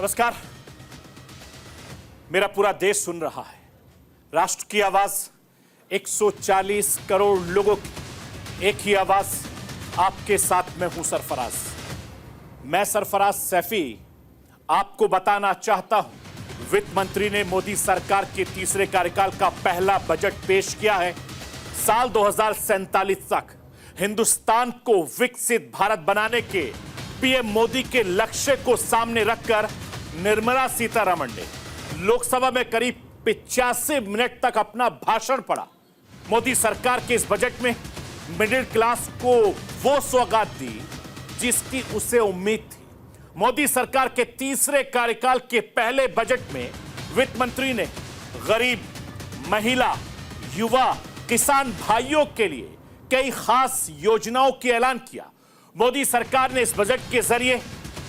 नमस्कार। मेरा पूरा देश सुन रहा है। राष्ट्र की आवाज 140 करोड़ लोगों की एक ही आवाज। आपके साथ मैं हूं सरफराज। मैं सरफराज सैफी आपको बताना चाहता हूं, वित्त मंत्री ने मोदी सरकार के तीसरे कार्यकाल का पहला बजट पेश किया है। साल 2047 तक हिंदुस्तान को विकसित भारत बनाने के पीएम मोदी के लक्ष्य को सामने रखकर निर्मला सीतारमण ने लोकसभा में करीब 85 मिनट तक अपना भाषण पढ़ा। मोदी सरकार के इस बजट में मिडिल क्लास को वो सौगात दी जिसकी उसे उम्मीद थी। मोदी सरकार के तीसरे कार्यकाल के पहले बजट में वित्त मंत्री ने गरीब, महिला, युवा, किसान भाइयों के लिए कई खास योजनाओं की ऐलान किया। मोदी सरकार ने इस बजट के जरिए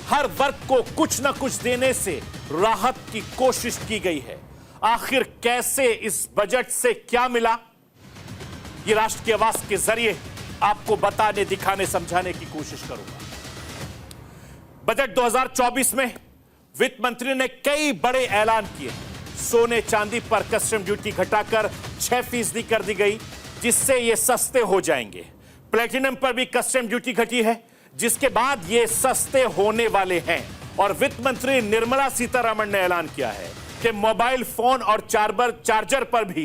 हर वर्ग को कुछ न कुछ देने से राहत की कोशिश की गई है। आखिर कैसे इस बजट से क्या मिला, ये राष्ट्र की आवाज के जरिए आपको बताने, दिखाने, समझाने की कोशिश करूंगा। बजट 2024 में वित्त मंत्री ने कई बड़े ऐलान किए। सोने चांदी पर कस्टम ड्यूटी घटाकर 6% कर दी गई, जिससे ये सस्ते हो जाएंगे। प्लेटिनम पर भी कस्टम ड्यूटी घटी है, जिसके बाद ये सस्ते होने वाले हैं। और वित्त मंत्री निर्मला सीतारमण ने ऐलान किया है कि मोबाइल फोन और चार्जर पर भी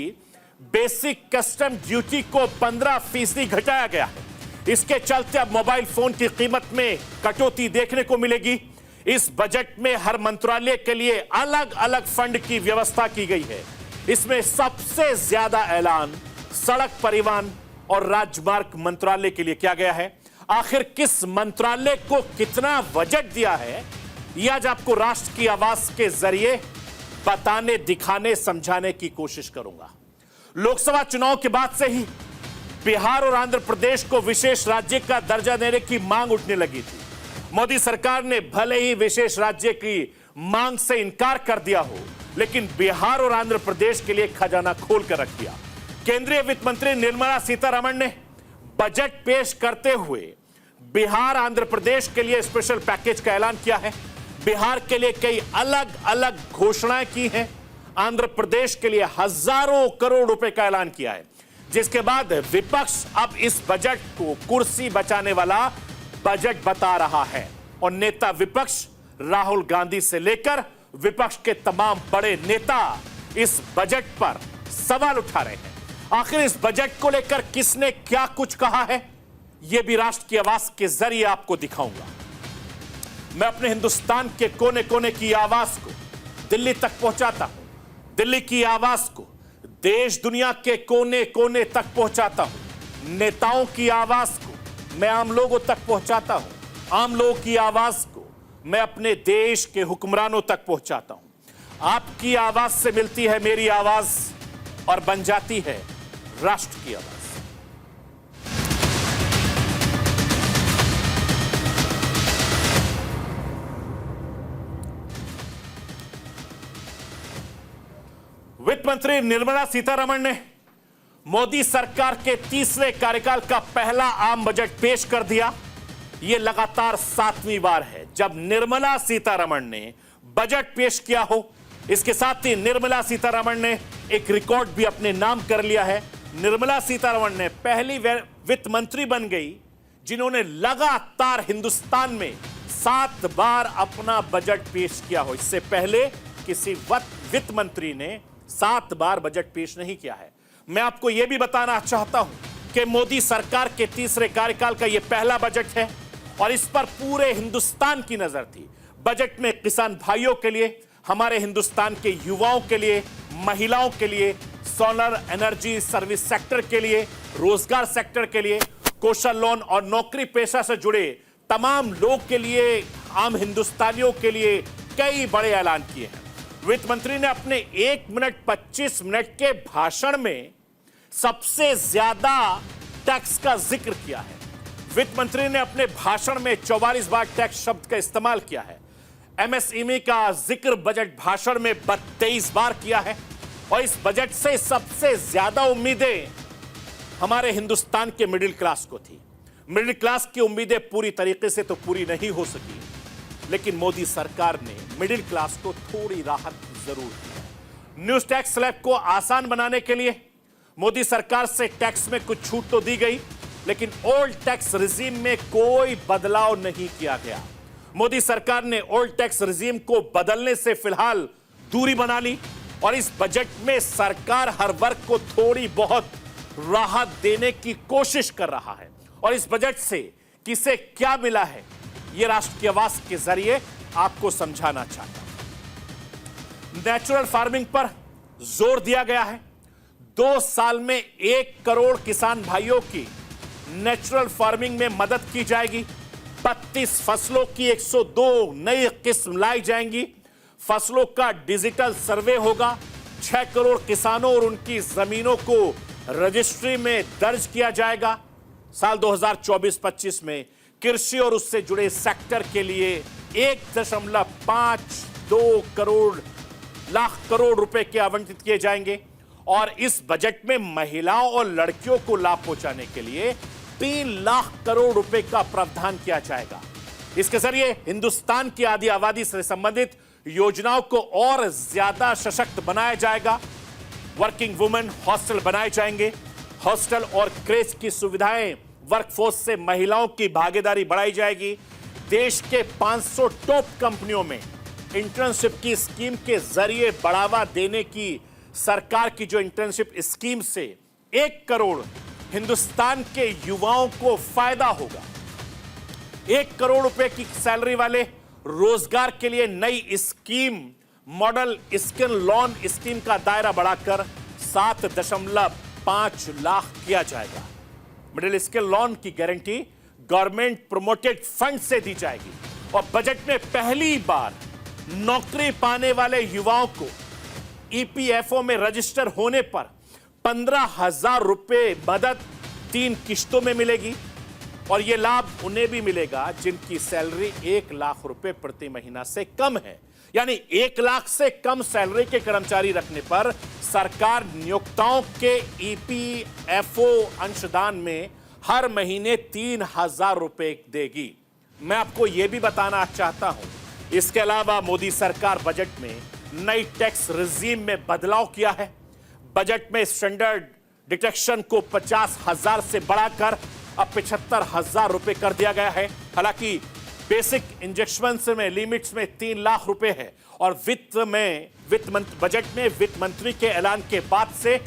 बेसिक कस्टम ड्यूटी को 15% घटाया गया है। इसके चलते अब मोबाइल फोन की कीमत में कटौती देखने को मिलेगी। इस बजट में हर मंत्रालय के लिए अलग अलग फंड की व्यवस्था की गई है। इसमें सबसे ज्यादा ऐलान सड़क परिवहन और राजमार्ग मंत्रालय के लिए किया गया है। आखिर किस मंत्रालय को कितना बजट दिया है, यह आज आपको राष्ट्र की आवाज के जरिए बताने, दिखाने, समझाने की कोशिश करूंगा। लोकसभा चुनाव के बाद से ही बिहार और आंध्र प्रदेश को विशेष राज्य का दर्जा देने की मांग उठने लगी थी। मोदी सरकार ने भले ही विशेष राज्य की मांग से इनकार कर दिया हो, लेकिन बिहार और आंध्र प्रदेश के लिए खजाना खोल कर रख दिया। केंद्रीय वित्त मंत्री निर्मला सीतारमण ने बजट पेश करते हुए बिहार, आंध्र प्रदेश के लिए स्पेशल पैकेज का ऐलान किया है। बिहार के लिए कई अलग अलग घोषणाएं की हैं। आंध्र प्रदेश के लिए हजारों करोड़ रुपए का ऐलान किया है, जिसके बाद विपक्ष अब इस बजट को कुर्सी बचाने वाला बजट बता रहा है। और नेता विपक्ष राहुल गांधी से लेकर विपक्ष के तमाम बड़े नेता इस बजट पर सवाल उठा रहे हैं। आखिर इस बजट को लेकर किसने क्या कुछ कहा है, यह भी राष्ट्र की आवाज के जरिए आपको दिखाऊंगा। मैं अपने हिंदुस्तान के कोने कोने की आवाज को दिल्ली तक पहुंचाता हूं। दिल्ली की आवाज को देश दुनिया के कोने कोने तक पहुंचाता हूं। नेताओं की आवाज को मैं आम लोगों तक पहुंचाता हूं। आम लोगों की आवाज को मैं अपने देश के हुक्मरानों तक पहुंचाता हूं। आपकी आवाज से मिलती है मेरी आवाज और बन जाती है राष्ट्र की आवाज। वित्त मंत्री निर्मला सीतारमण ने मोदी सरकार के तीसरे कार्यकाल का पहला आम बजट पेश कर दिया। यह लगातार 7वीं बार है जब निर्मला सीतारमण ने बजट पेश किया हो। इसके साथ ही निर्मला सीतारमण ने एक रिकॉर्ड भी अपने नाम कर लिया है। निर्मला सीतारमण ने पहली वित्त मंत्री बन गई जिन्होंने लगातार हिंदुस्तान में 7 बार अपना बजट पेश किया हो। इससे पहले किसी वित्त मंत्री ने 7 बार बजट पेश नहीं किया है। मैं आपको यह भी बताना चाहता हूं कि मोदी सरकार के तीसरे कार्यकाल का यह पहला बजट है और इस पर पूरे हिंदुस्तान की नजर थी। बजट में किसान भाइयों के लिए, हमारे हिंदुस्तान के युवाओं के लिए, महिलाओं के लिए, सोलर एनर्जी सर्विस सेक्टर के लिए, रोजगार सेक्टर के लिए, कौशल लोन और नौकरी पेशा से जुड़े तमाम लोग के लिए, आम हिंदुस्तानियों के लिए कई बड़े ऐलान किए हैं। वित्त मंत्री ने अपने 1 मिनट 25 मिनट के भाषण में सबसे ज्यादा टैक्स का जिक्र किया है। वित्त मंत्री ने अपने भाषण में 44 बार टैक्स शब्द का इस्तेमाल किया है। एमएसएमई का जिक्र बजट भाषण में 23 बार किया है। और इस बजट से सबसे ज्यादा उम्मीदें हमारे हिंदुस्तान के मिडिल क्लास को थी। मिडिल क्लास की उम्मीदें पूरी तरीके से तो पूरी नहीं हो सकी, लेकिन मोदी सरकार ने मिडिल क्लास को थोड़ी राहत जरूर दी है। न्यूज टैक्स स्लैब को आसान बनाने के लिए मोदी सरकार से टैक्स में कुछ छूट तो दी गई, लेकिन ओल्ड टैक्स रिजीम में कोई बदलाव नहीं किया गया। मोदी सरकार ने ओल्ड टैक्स रिजीम को बदलने से फिलहाल दूरी बना ली और इस बजट में सरकार हर वर्ग को थोड़ी बहुत राहत देने की कोशिश कर रहा है। और इस बजट से किसे क्या मिला है, यह राष्ट्र की आवाज के जरिए आपको समझाना चाहता हूं। नेचुरल फार्मिंग पर जोर दिया गया है। 2 साल में 1 करोड़ किसान भाइयों की नेचुरल फार्मिंग में मदद की जाएगी। 32 फसलों की 102 नई किस्म लाई जाएंगी। फसलों का डिजिटल सर्वे होगा। 6 करोड़ किसानों और उनकी जमीनों को रजिस्ट्री में दर्ज किया जाएगा। साल 2024-25 में कृषि और उससे जुड़े सेक्टर के लिए 1.52 लाख करोड़ रुपए के आवंटित किए जाएंगे और इस बजट में महिलाओं और लड़कियों को लाभ पहुंचाने के लिए 3 लाख करोड़ रुपए का प्रावधान किया जाएगा। इसके जरिए हिंदुस्तान की आधी आबादी से संबंधित योजनाओं को और ज्यादा सशक्त बनाया जाएगा। वर्किंग वुमेन हॉस्टल बनाए जाएंगे। हॉस्टल और क्रेच की सुविधाएं, वर्कफोर्स से महिलाओं की भागीदारी बढ़ाई जाएगी। देश के 500 टॉप कंपनियों में इंटर्नशिप की स्कीम के जरिए बढ़ावा देने की सरकार की जो इंटर्नशिप स्कीम से 1 करोड़ हिंदुस्तान के युवाओं को फायदा होगा। 1 करोड़ रुपए की सैलरी वाले रोजगार के लिए नई scheme model skill loan scheme का दायरा बढ़ाकर 7.5 लाख किया जाएगा। मिडिल स्किल लोन की गारंटी गवर्नमेंट प्रोमोटेड फंड से दी जाएगी और बजट में पहली बार नौकरी पाने वाले युवाओं को ईपीएफओ में रजिस्टर होने पर 15,000 रुपए मदद 3 किश्तों में मिलेगी और यह लाभ उन्हें भी मिलेगा जिनकी सैलरी 1 लाख रुपए प्रति महीना से कम है। यानी 1 लाख से कम सैलरी के कर्मचारी रखने पर सरकार नियोक्ताओं के ईपीएफओ अंशदान में हर महीने 3,000 रुपए देगी। मैं आपको यह भी बताना चाहता हूं, इसके अलावा मोदी सरकार बजट में नई टैक्स रिजीम में बदलाव किया है। बजट में स्टैंडर्ड डिडक्शन को 50,000 से बढ़ाकर अब 75,000 रुपए कर दिया गया है। हालांकि बेसिक इंजेक्शंस में लिमिट्स में 3 लाख रुपए है और बजट में वित्त मंत्री के ऐलान के बाद से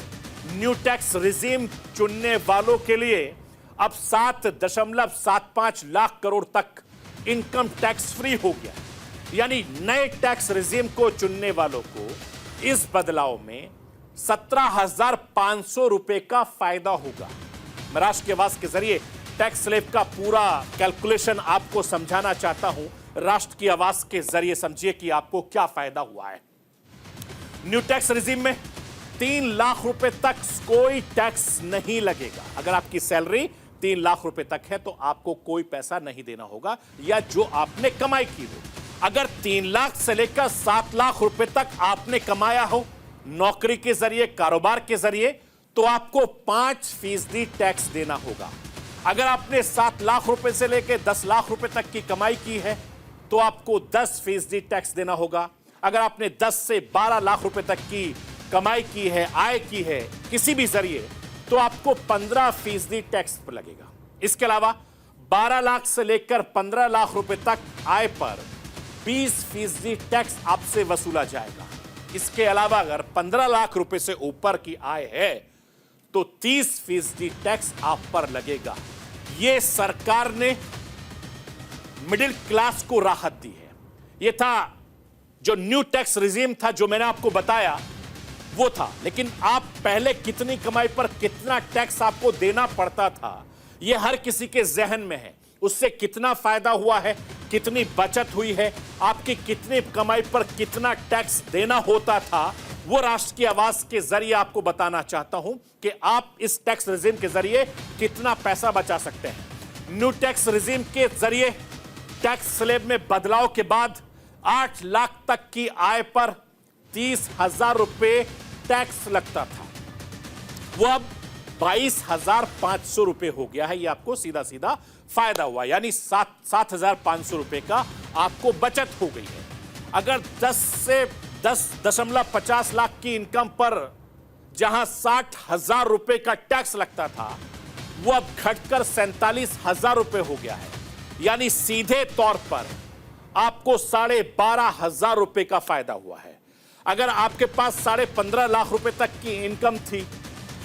न्यू टैक्स रिजीम चुनने वालों के लिए अब 7.75 लाख करोड़ तक इनकम टैक्स फ्री हो गया। यानी नए टैक्स रिजीम को चुनने वालों को इस बदलाव में 17,500 रुपए का फायदा होगा। मैं राष्ट्र की आवाज के जरिए टैक्स स्लैब का पूरा कैलकुलेशन आपको समझाना चाहता हूं। राष्ट्र की आवाज के जरिए समझिए कि आपको क्या फायदा हुआ है। न्यू टैक्स रिजीम में 3 लाख रुपए तक कोई टैक्स नहीं लगेगा। अगर आपकी सैलरी 3 लाख रुपए तक है तो आपको कोई पैसा नहीं देना होगा या जो आपने कमाई की हो। अगर 3 लाख से लेकर 7 लाख रुपए तक आपने कमाया हो नौकरी के जरिए, कारोबार के जरिए, तो आपको 5% टैक्स देना होगा। अगर आपने 7 लाख रुपए से लेकर 10 लाख रुपए तक की कमाई की है तो आपको 10% टैक्स देना होगा। अगर आपने 10 से 12 लाख रुपए तक की कमाई की है, आय की है किसी भी जरिए, तो आपको 15% टैक्स पर लगेगा। इसके अलावा 12 लाख से लेकर 15 लाख रुपए तक आय पर 20% टैक्स आपसे वसूला जाएगा। इसके अलावा अगर 15 लाख रुपए से ऊपर की आय है तो 30% टैक्स आप पर लगेगा। यह सरकार ने मिडिल क्लास को राहत दी है। यह था जो न्यू टैक्स रिजीम था जो मैंने आपको बताया वो था। लेकिन आप पहले कितनी कमाई पर कितना टैक्स आपको देना पड़ता था यह हर किसी के जहन में है। उससे कितना फायदा हुआ है, कितनी बचत हुई है, आपकी कितनी कमाई पर कितना टैक्स देना होता था, वो राष्ट्र की आवाज के जरिए आपको बताना चाहता हूं कि आप इस टैक्स रिजीम के जरिए कितना पैसा बचा सकते हैं। न्यू टैक्स रिजीम के जरिए टैक्स स्लैब में बदलाव के बाद 8 लाख तक की आय पर 30,000 रुपए टैक्स लगता था, वो अब 22,500 रुपए हो गया है। ये आपको सीधा सीधा फायदा हुआ, यानी 7,500 रुपए का आपको बचत हो गई है। अगर 10.50 लाख की इनकम पर जहां 60,000 रुपए का टैक्स लगता था, वो अब घटकर 47,000 रुपए हो गया है। यानी सीधे तौर पर आपको 12,500 रुपए का फायदा हुआ है। अगर आपके पास 15.5 लाख रुपए तक की इनकम थी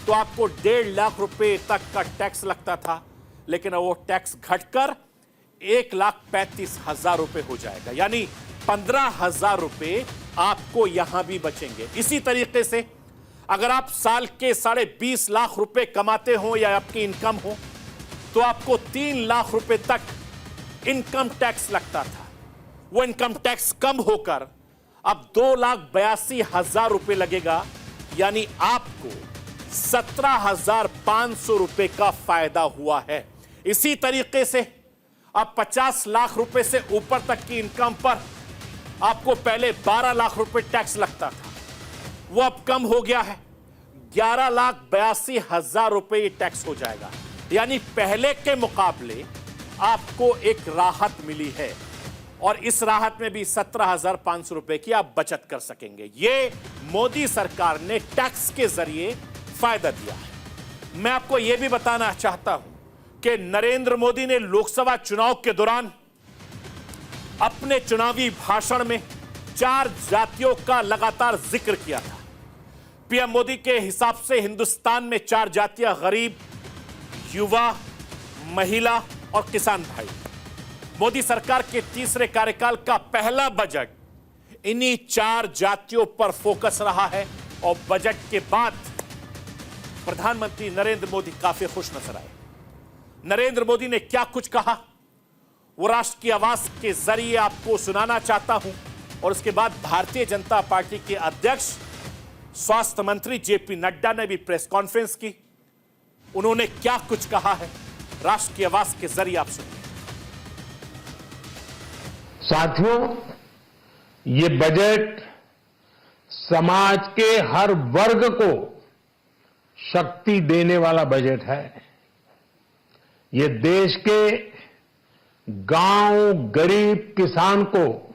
तो आपको 1.5 लाख रुपए तक का टैक्स लगता था, लेकिन वो टैक्स घटकर 1,35,000 रुपए हो जाएगा। यानी 15,000 रुपए आपको यहां भी बचेंगे। इसी तरीके से अगर आप साल के 20.5 लाख रुपए कमाते हो या आपकी इनकम हो, तो आपको 3 लाख रुपए तक इनकम टैक्स लगता था। वो इनकम टैक्स कम होकर अब 2,82,000 रुपए लगेगा। यानी आपको 17,500 रुपए का फायदा हुआ है। इसी तरीके से अब 50 लाख रुपए से ऊपर तक की इनकम पर आपको पहले 12 लाख रुपए टैक्स लगता था, वो अब कम हो गया है, 11,82,000 रुपए ये टैक्स हो जाएगा। यानी पहले के मुकाबले आपको एक राहत मिली है, और इस राहत में भी 17,500 रुपए की आप बचत कर सकेंगे। ये मोदी सरकार ने टैक्स के जरिए फायदा दिया है। मैं आपको यह भी बताना चाहता हूं कि नरेंद्र मोदी ने लोकसभा चुनाव के दौरान अपने चुनावी भाषण में 4 जातियों का लगातार जिक्र किया था। पीएम मोदी के हिसाब से हिंदुस्तान में 4 जातियां गरीब, युवा, महिला और किसान भाई। मोदी सरकार के तीसरे कार्यकाल का पहला बजट इन्हीं 4 जातियों पर फोकस रहा है, और बजट के बाद प्रधानमंत्री नरेंद्र मोदी काफी खुश नजर आए। नरेंद्र मोदी ने क्या कुछ कहा, वो राष्ट्र की आवाज के जरिए आपको सुनाना चाहता हूं, और उसके बाद भारतीय जनता पार्टी के अध्यक्ष स्वास्थ्य मंत्री जेपी नड्डा ने भी प्रेस कॉन्फ्रेंस की। उन्होंने क्या कुछ कहा है, राष्ट्र की आवाज के जरिए आप सुनिए। साथियों, ये बजट समाज के हर वर्ग को शक्ति देने वाला बजट है। ये देश के गांव, गरीब किसान को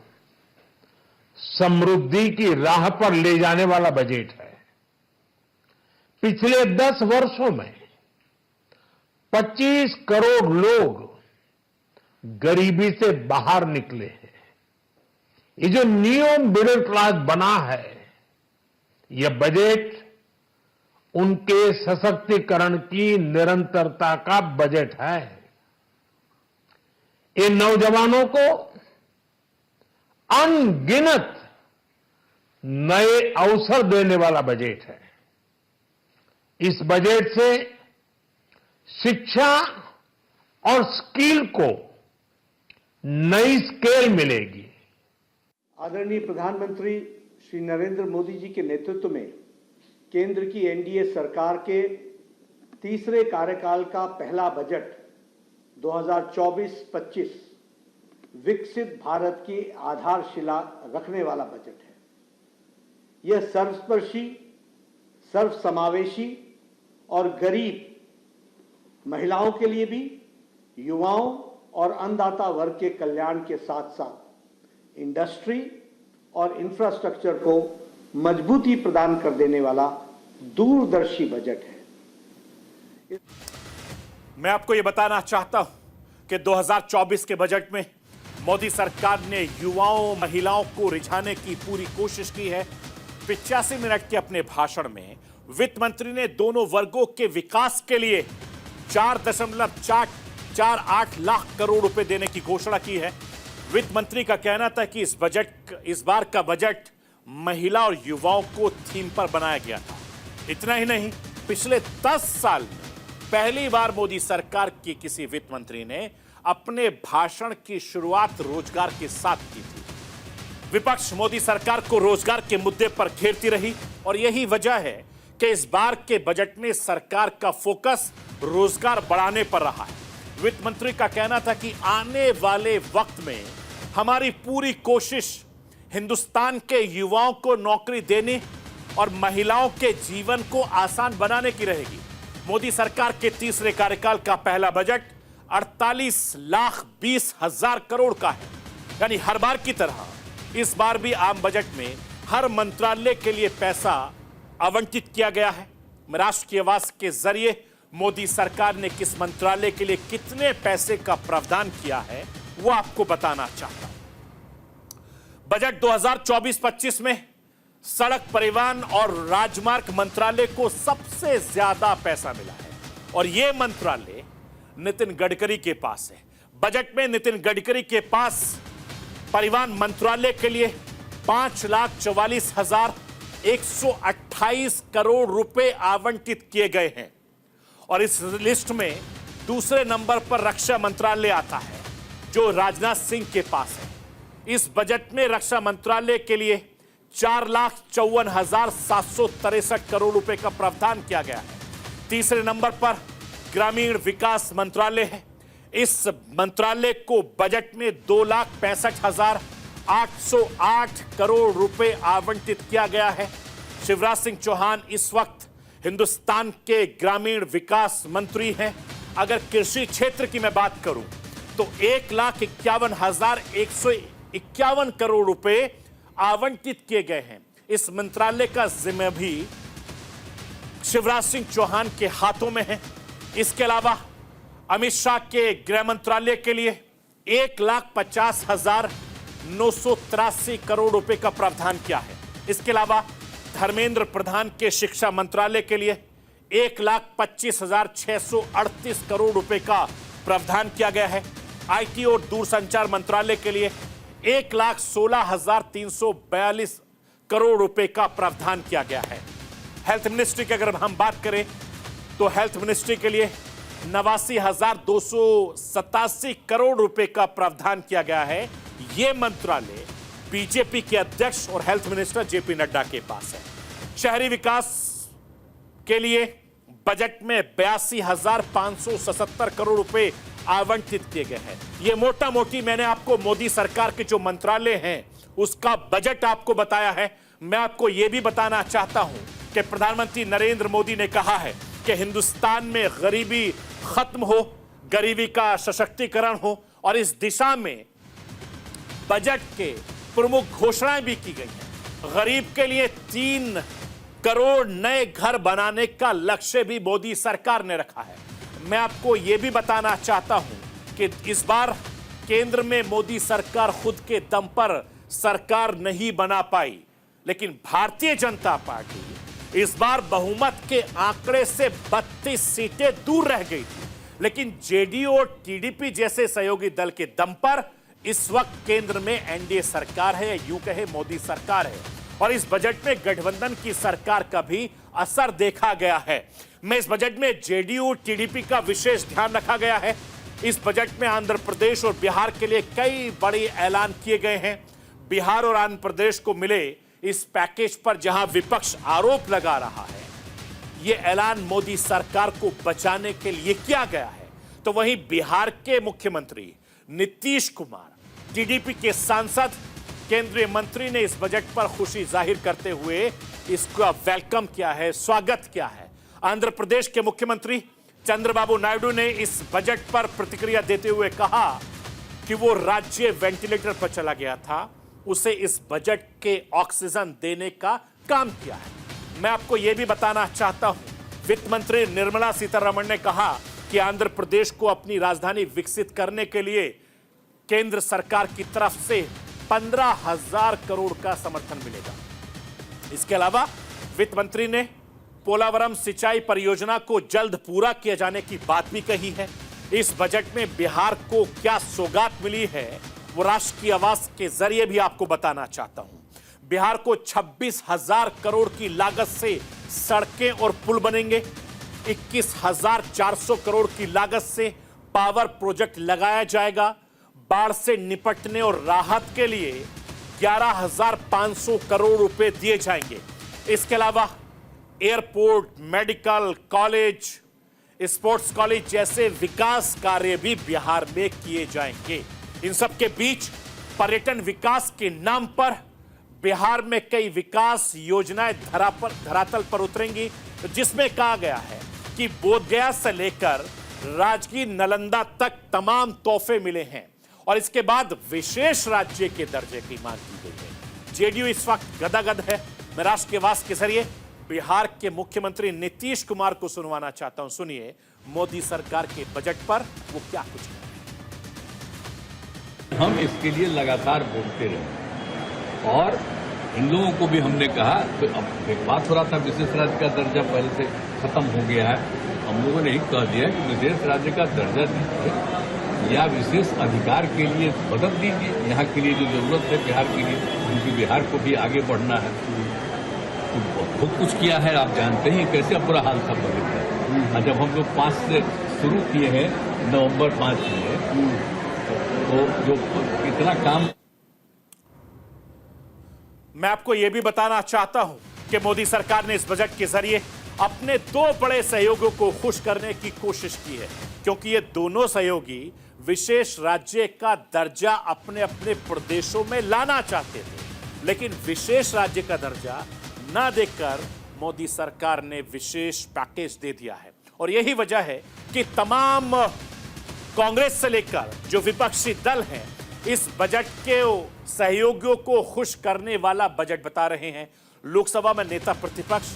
समृद्धि की राह पर ले जाने वाला बजट है। पिछले 10 वर्षों में 25 करोड़ लोग गरीबी से बाहर निकले हैं। ये जो न्यू मिडिल क्लास बना है, यह बजट उनके सशक्तिकरण की निरंतरता का बजट है। ये नौजवानों को अनगिनत नए अवसर देने वाला बजट है। इस बजट से शिक्षा और स्किल को नई स्केल मिलेगी। आदरणीय प्रधानमंत्री श्री नरेंद्र मोदी जी के नेतृत्व में केंद्र की एनडीए सरकार के तीसरे कार्यकाल का पहला बजट 2024-25 विकसित भारत की आधारशिला रखने वाला बजट है। यह सर्वस्पर्शी, सर्वसमावेशी और गरीब महिलाओं के लिए भी, युवाओं और अन्नदाता वर्ग के कल्याण के साथ साथ इंडस्ट्री और इंफ्रास्ट्रक्चर को मजबूती प्रदान कर देने वाला दूरदर्शी बजट है। मैं आपको यह बताना चाहता हूं कि 2024 के बजट में मोदी सरकार ने युवाओं, महिलाओं को रिझाने की पूरी कोशिश की है। 85 मिनट के अपने भाषण में वित्त मंत्री ने दोनों वर्गों के विकास के लिए 4.48 लाख करोड़ रुपए देने की घोषणा की है। वित्त मंत्री का कहना था कि इस बार का बजट महिला और युवाओं को थीम पर बनाया गया था। इतना ही नहीं, पिछले 10 साल में पहली बार मोदी सरकार की किसी वित्त मंत्री ने अपने भाषण की शुरुआत रोजगार के साथ की थी। विपक्ष मोदी सरकार को रोजगार के मुद्दे पर घेरती रही, और यही वजह है कि इस बार के बजट में सरकार का फोकस रोजगार बढ़ाने पर रहा है। वित्त मंत्री का कहना था कि आने वाले वक्त में हमारी पूरी कोशिश हिंदुस्तान के युवाओं को नौकरी देने और महिलाओं के जीवन को आसान बनाने की रहेगी। मोदी सरकार के तीसरे कार्यकाल का पहला बजट 48,20,000 करोड़ का है। यानी हर बार की तरह इस बार भी आम बजट में हर मंत्रालय के लिए पैसा आवंटित किया गया है। राष्ट्र की आवाज के जरिए मोदी सरकार ने किस मंत्रालय के लिए कितने पैसे का प्रावधान किया है वो आपको बताना चाहता हूं। बजट 2024-25 में सड़क परिवहन और राजमार्ग मंत्रालय को सबसे ज्यादा पैसा मिला है और यह मंत्रालय नितिन गडकरी के पास है। बजट में नितिन गडकरी के पास परिवहन मंत्रालय के लिए 5,44,128 करोड़ रुपए आवंटित किए गए हैं और इस लिस्ट में दूसरे नंबर पर रक्षा मंत्रालय आता है जो राजनाथ सिंह के पास है। इस बजट में रक्षा मंत्रालय के लिए 4,54,763 करोड़ रुपए का प्रावधान किया गया है। तीसरे नंबर पर ग्रामीण विकास मंत्रालय है। इस मंत्रालय को बजट में 2,65,808 करोड़ रुपए आवंटित किया गया है। शिवराज सिंह चौहान इस वक्त हिंदुस्तान के ग्रामीण विकास मंत्री हैं। अगर कृषि क्षेत्र की मैं बात करूं तो 1,51,151 करोड़ रुपए आवंटित किए गए हैं। इस मंत्रालय का जिम्मा भी शिवराज सिंह चौहान के हाथों में है। इसके अलावा अमित शाह के गृह मंत्रालय के लिए 1,50,983 करोड़ रुपए का प्रावधान किया है। इसके अलावा धर्मेंद्र प्रधान के शिक्षा मंत्रालय के लिए 1,25,638 करोड़ रुपए का प्रावधान किया गया है। आईटी और दूरसंचार मंत्रालय के लिए 1,16,342 करोड़ रुपए का प्रावधान किया गया है। हेल्थ मिनिस्ट्री की अगर हम बात करें तो हेल्थ मिनिस्ट्री के लिए 89,287 करोड़ रुपए का प्रावधान किया गया है। यह मंत्रालय बीजेपी के अध्यक्ष और हेल्थ मिनिस्टर जेपी नड्डा के पास है। शहरी विकास के लिए बजट में 82,577 करोड़ रुपए आवंटित किए गए हैं। यह मोटा मोटी मैंने आपको मोदी सरकार के जो मंत्रालय हैं उसका बजट आपको बताया है। मैं आपको यह भी बताना चाहता हूं कि प्रधानमंत्री नरेंद्र मोदी ने कहा है कि हिंदुस्तान में गरीबी खत्म हो, गरीबी का सशक्तिकरण हो और इस दिशा में बजट के प्रमुख घोषणाएं भी की गई हैं। गरीब के लिए 3 करोड़ नए घर बनाने का लक्ष्य भी मोदी सरकार ने रखा है। मैं आपको यह भी बताना चाहता हूं कि इस बार केंद्र में मोदी सरकार खुद के दम पर सरकार नहीं बना पाई, लेकिन भारतीय जनता पार्टी इस बार बहुमत के आंकड़े से 32 सीटें दूर रह गई थी, लेकिन जेडीयू और टीडीपी जैसे सहयोगी दल के दम पर इस वक्त केंद्र में एनडीए सरकार है, या यूं कहे मोदी सरकार है और इस बजट में गठबंधन की सरकार का भी असर देखा गया है। मैं इस बजट में जेडीयू टीडीपी का विशेष ध्यान रखा गया है। इस बजट में आंध्र प्रदेश और बिहार के लिए कई बड़े ऐलान किए गए हैं। बिहार और आंध्र प्रदेश को मिले इस पैकेज पर जहां विपक्ष आरोप लगा रहा है, यह ऐलान मोदी सरकार को बचाने के लिए किया गया है, तो वहीं बिहार के मुख्यमंत्री नीतीश कुमार, टीडीपी के सांसद, केंद्रीय मंत्री ने इस बजट पर खुशी जाहिर करते हुए इसका वेलकम किया है, स्वागत किया है। आंध्र प्रदेश के मुख्यमंत्री चंद्रबाबू नायडू ने इस बजट पर प्रतिक्रिया देते हुए कहा कि वो राज्य वेंटिलेटर पर चला गया था, उसे इस बजट के ऑक्सीजन देने का काम किया है। मैं आपको यह भी बताना चाहता हूं, वित्त मंत्री निर्मला सीतारमण ने कहा कि आंध्र प्रदेश को अपनी राजधानी विकसित करने के लिए केंद्र सरकार की तरफ से 15,000 करोड़ का समर्थन मिलेगा। इसके अलावा वित्त मंत्री ने पोलावरम सिंचाई परियोजना को जल्द पूरा किए जाने की बात भी कही है। इस बजट में बिहार को क्या सौगात मिली है वो राष्ट्र की आवाज के जरिए भी आपको बताना चाहता हूं। बिहार को 26,000 करोड़ की लागत से सड़कें और पुल बनेंगे। 21,400 करोड़ की लागत से पावर प्रोजेक्ट लगाया जाएगा। बाढ़ से निपटने और राहत के लिए 11,500 करोड़ रुपए दिए जाएंगे। इसके अलावा airport, medical college, sports college जैसे विकास कार्य भी बिहार में किए जाएंगे। इन सब के बीच पर्यटन विकास के नाम पर बिहार में कई विकास योजनाएं धरातल पर उतरेंगी, जिसमें कहा गया है कि बोधगया से लेकर राजगीर नालंदा तक तमाम तोहफे मिले हैं और इसके बाद विशेष राज्य के दर्जे की मांग की गई है। जेडीयू इस वक्त गदागद है। मैं राष्ट्र के आवाज के जरिए बिहार के मुख्यमंत्री नीतीश कुमार को सुनवाना चाहता हूं। सुनिए मोदी सरकार के बजट पर वो क्या कुछ कह रहे हैं। हम इसके लिए लगातार बोलते रहे और इन लोगों को भी हमने कहा, तो अब एक बात हो रहा था विशेष राज्य का दर्जा पहले से खत्म हो गया है। हम लोगों ने ही कह दिया कि विशेष राज्य का दर्जा दीजिए या विशेष अधिकार के लिए बदल दीजिए। यहाँ के लिए जो जरूरत है बिहार के लिए, क्योंकि बिहार को भी आगे बढ़ना है। तो बहुत कुछ किया है, आप जानते हैं कैसे बुरा हाल था बजट का। जब हम लोग 5 से शुरू किए हैं, नवंबर 5 में, तो जो इतना काम। मैं आपको यह भी बताना चाहता हूं कि मोदी सरकार ने इस बजट के जरिए अपने 2 बड़े सहयोगियों को खुश करने की कोशिश की है, क्योंकि ये दोनों सहयोगी विशेष राज्य का दर्जा अपने अपने प्रदेशों में लाना चाहते थे, लेकिन विशेष राज्य का दर्जा न देकर मोदी सरकार ने विशेष पैकेज दे दिया है। और यही वजह है कि तमाम कांग्रेस से लेकर जो विपक्षी दल हैं इस बजट के सहयोगियों को खुश करने वाला बजट बता रहे हैं। लोकसभा में नेता प्रतिपक्ष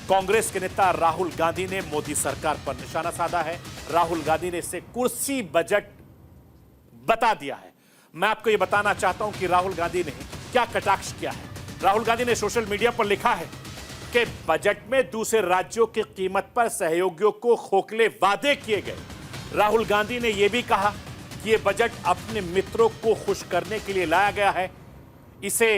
कांग्रेस के नेता राहुल गांधी ने मोदी सरकार पर निशाना साधा है। राहुल गांधी ने इसे कुर्सी बजट बता दिया है। मैं आपको यह बताना चाहता हूं कि राहुल गांधी ने क्या कटाक्ष किया है। राहुल गांधी ने सोशल मीडिया पर लिखा है कि बजट में दूसरे राज्यों की कीमत पर सहयोगियों को खोखले वादे किए गए। राहुल गांधी ने यह भी कहा कि यह बजट अपने मित्रों को खुश करने के लिए लाया गया है। इसे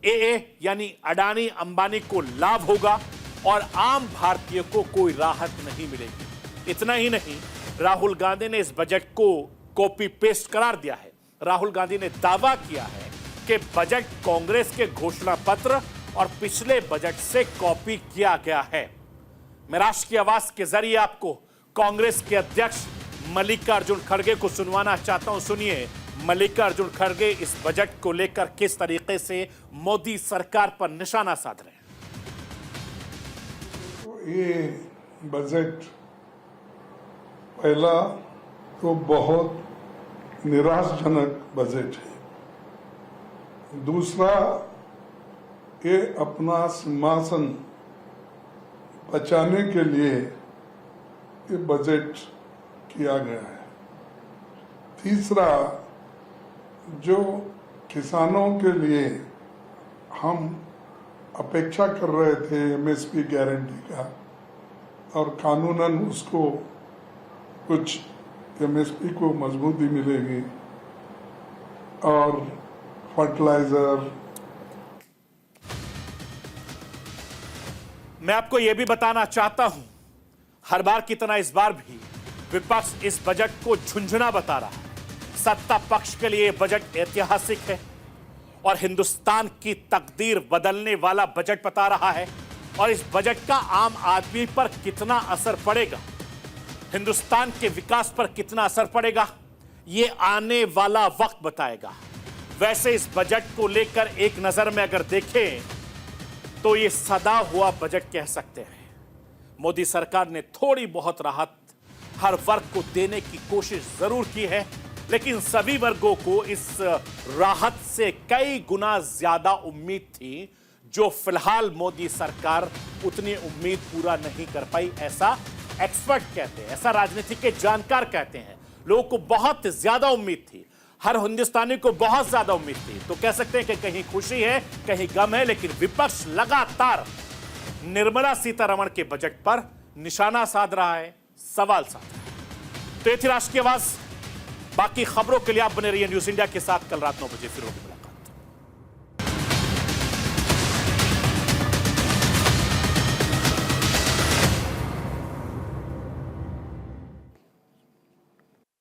एए यानी अडानी अंबानी को लाभ होगा और आम भारतीय को कोई राहत नहीं मिलेगी। इतना ही नहीं, राहुल गांधी ने इस बजट को कॉपी पेस्ट करार दिया है। राहुल गांधी ने दावा किया है कि बजट कांग्रेस के घोषणा पत्र और पिछले बजट से कॉपी किया गया है। मैं राष्ट्र की आवाज के जरिए आपको कांग्रेस के अध्यक्ष मल्लिकार्जुन खड़गे को सुनवाना चाहता हूं। सुनिए मल्लिकार्जुन खड़गे इस बजट को लेकर किस तरीके से मोदी सरकार पर निशाना साध रहे हैं। ये बजट पहला तो बहुत निराशजनक बजट है। दूसरा, ये अपना सिंहासन बचाने के लिए ये बजट किया गया है। तीसरा, जो किसानों के लिए हम अपेक्षा कर रहे थे एमएसपी गारंटी का, और कानूनन उसको कुछ एमएसपी को मजबूती मिलेगी और फर्टिलाइजर। मैं आपको यह भी बताना चाहता हूं, हर बार की तरह इस बार भी विपक्ष इस बजट को झुंझुना बता रहा है। सत्ता पक्ष के लिए बजट ऐतिहासिक है और हिंदुस्तान की तकदीर बदलने वाला बजट बता रहा है। और इस बजट का आम आदमी पर कितना असर पड़ेगा, हिंदुस्तान के विकास पर कितना असर पड़ेगा, यह आने वाला वक्त बताएगा। वैसे इस बजट को लेकर एक नजर में अगर देखें तो यह सदा हुआ बजट कह सकते हैं। मोदी सरकार ने थोड़ी बहुत राहत हर वर्ग को देने की कोशिश जरूर की है, लेकिन सभी वर्गों को इस राहत से कई गुना ज्यादा उम्मीद थी, जो फिलहाल मोदी सरकार उतनी उम्मीद पूरा नहीं कर पाई। ऐसा एक्सपर्ट कहते हैं, ऐसा राजनीति के जानकार कहते हैं। लोगों को बहुत ज्यादा उम्मीद थी, हर हिंदुस्तानी को बहुत ज्यादा उम्मीद थी। तो कह सकते हैं कि कहीं खुशी है, कहीं गम है, लेकिन विपक्ष लगातार निर्मला सीतारमण के बजट पर निशाना साध रहा है, सवाल साध रहा है। तो ये थी राष्ट्र की आवाज। बाकी खबरों के लिए आप बने रहिए न्यूज इंडिया के साथ। कल रात 9 बजे फिर होगी।